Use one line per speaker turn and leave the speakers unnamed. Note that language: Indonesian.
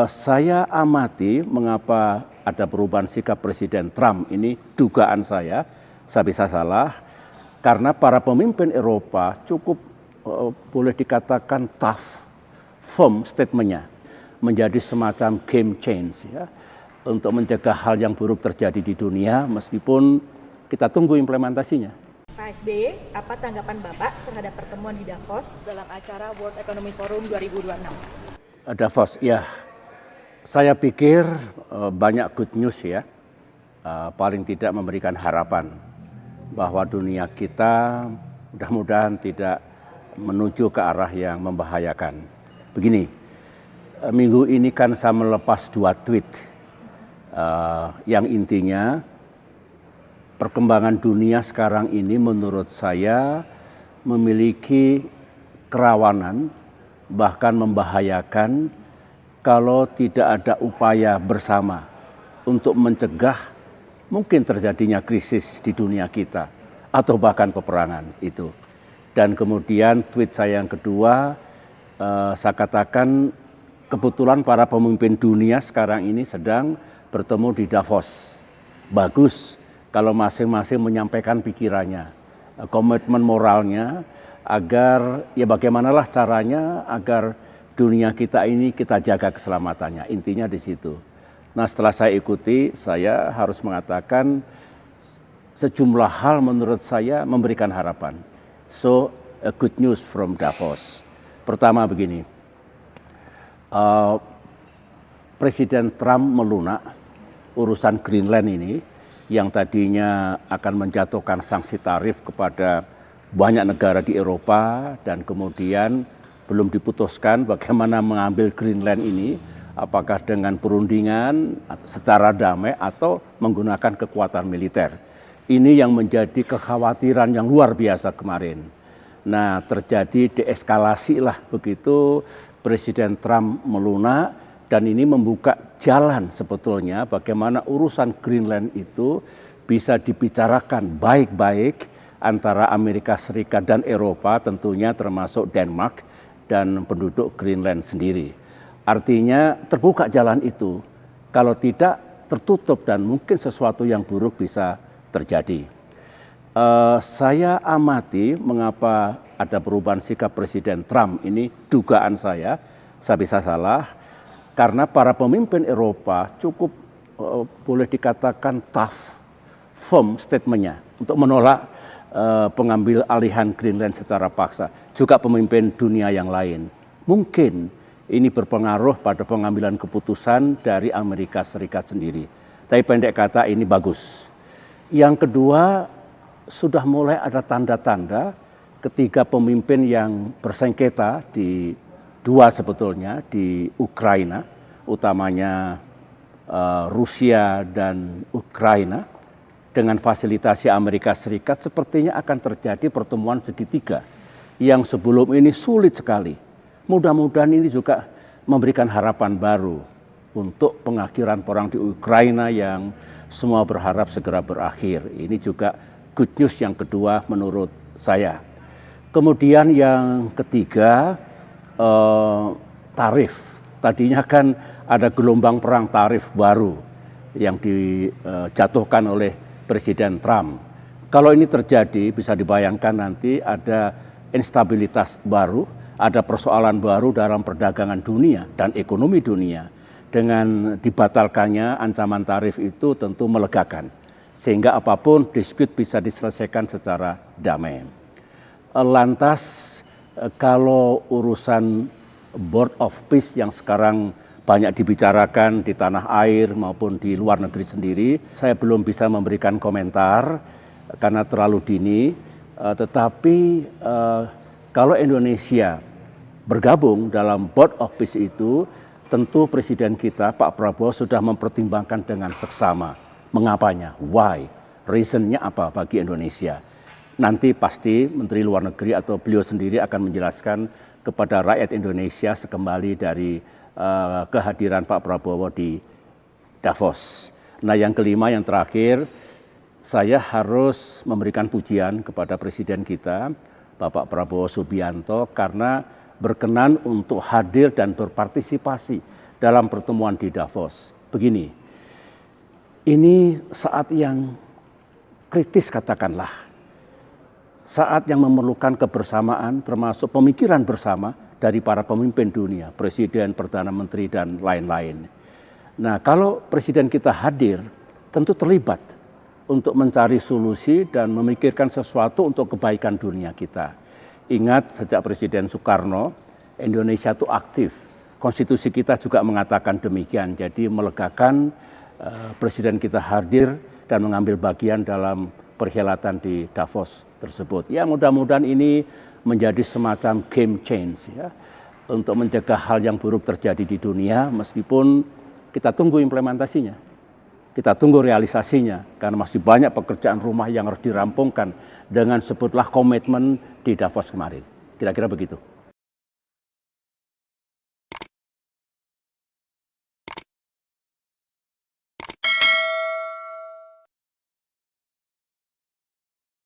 Saya amati mengapa ada perubahan sikap Presiden Trump ini, dugaan saya bisa salah, karena para pemimpin Eropa cukup boleh dikatakan tough, firm statementnya, menjadi semacam game change ya, untuk mencegah hal yang buruk terjadi di dunia, meskipun kita tunggu implementasinya.
Pak SBY, apa tanggapan Bapak terhadap pertemuan di Davos dalam acara World Economic Forum 2026?
Davos, ya, saya pikir banyak good news ya, paling tidak memberikan harapan bahwa dunia kita mudah-mudahan tidak menuju ke arah yang membahayakan. Begini, minggu ini kan saya melepas 2 tweet yang intinya perkembangan dunia sekarang ini menurut saya memiliki kerawanan bahkan membahayakan kalau tidak ada upaya bersama untuk mencegah mungkin terjadinya krisis di dunia kita atau bahkan peperangan itu. Dan kemudian tweet saya yang kedua, saya katakan kebetulan para pemimpin dunia sekarang ini sedang bertemu di Davos. Bagus kalau masing-masing menyampaikan pikirannya, komitmen moralnya, agar ya bagaimanalah caranya agar dunia kita ini kita jaga keselamatannya. Intinya di situ. Nah, setelah saya ikuti, saya harus mengatakan sejumlah hal menurut saya memberikan harapan. So, a good news from Davos. Pertama begini, Presiden Trump melunak urusan Greenland ini yang tadinya akan menjatuhkan sanksi tarif kepada banyak negara di Eropa dan kemudian belum diputuskan bagaimana mengambil Greenland ini, apakah dengan perundingan secara damai atau menggunakan kekuatan militer. Ini yang menjadi kekhawatiran yang luar biasa kemarin. Nah, terjadi deeskalasi lah begitu Presiden Trump melunak dan ini membuka jalan sebetulnya bagaimana urusan Greenland itu bisa dibicarakan baik-baik antara Amerika Serikat dan Eropa, tentunya termasuk Denmark dan penduduk Greenland sendiri. Artinya terbuka jalan itu, kalau tidak tertutup dan mungkin sesuatu yang buruk bisa terjadi. Saya amati mengapa ada perubahan sikap Presiden Trump ini, dugaan saya bisa salah, karena para pemimpin Eropa cukup boleh dikatakan tough, firm statementnya untuk menolak pengambil alihan Greenland secara paksa. Juga pemimpin dunia yang lain. Mungkin ini berpengaruh pada pengambilan keputusan dari Amerika Serikat sendiri. Tapi pendek kata ini bagus. Yang kedua, sudah mulai ada tanda-tanda ketiga pemimpin yang bersengketa di dua sebetulnya di Ukraina, utamanya Rusia dan Ukraina, dengan fasilitasi Amerika Serikat sepertinya akan terjadi pertemuan segitiga yang sebelum ini sulit sekali. Mudah-mudahan ini juga memberikan harapan baru untuk pengakhiran perang di Ukraina yang semua berharap segera berakhir. Ini juga good news yang kedua menurut saya. Kemudian yang ketiga, tarif. Tadinya kan ada gelombang perang tarif baru yang dijatuhkan oleh Presiden Trump. Kalau ini terjadi, bisa dibayangkan nanti ada instabilitas baru, ada persoalan baru dalam perdagangan dunia dan ekonomi dunia. Dengan dibatalkannya ancaman tarif itu tentu melegakan, sehingga apapun dispute bisa diselesaikan secara damai. Lantas kalau urusan Board of Peace yang sekarang banyak dibicarakan di tanah air maupun di luar negeri sendiri, saya belum bisa memberikan komentar karena terlalu dini, tetapi kalau Indonesia bergabung dalam Board of Peace itu, tentu Presiden kita Pak Prabowo sudah mempertimbangkan dengan seksama. Mengapanya? Why? Reasonnya apa bagi Indonesia? Nanti pasti Menteri Luar Negeri atau beliau sendiri akan menjelaskan kepada rakyat Indonesia sekembali dari kehadiran Pak Prabowo di Davos. Nah, yang kelima, yang terakhir, saya harus memberikan pujian kepada Presiden kita, Bapak Prabowo Subianto, karena berkenan untuk hadir dan berpartisipasi dalam pertemuan di Davos. Begini, ini saat yang kritis katakanlah, saat yang memerlukan kebersamaan termasuk pemikiran bersama dari para pemimpin dunia, presiden, perdana menteri, dan lain-lain. Nah, kalau presiden kita hadir, tentu terlibat untuk mencari solusi dan memikirkan sesuatu untuk kebaikan dunia kita. Ingat, sejak Presiden Soekarno, Indonesia itu aktif. Konstitusi kita juga mengatakan demikian. Jadi melegakan presiden kita hadir dan mengambil bagian dalam perhelatan di Davos tersebut. Ya, mudah-mudahan ini menjadi semacam game change ya, untuk mencegah hal yang buruk terjadi di dunia, meskipun kita tunggu implementasinya. Kita tunggu realisasinya, karena masih banyak pekerjaan rumah yang harus dirampungkan dengan sebutlah komitmen di Davos kemarin. Kira-kira begitu.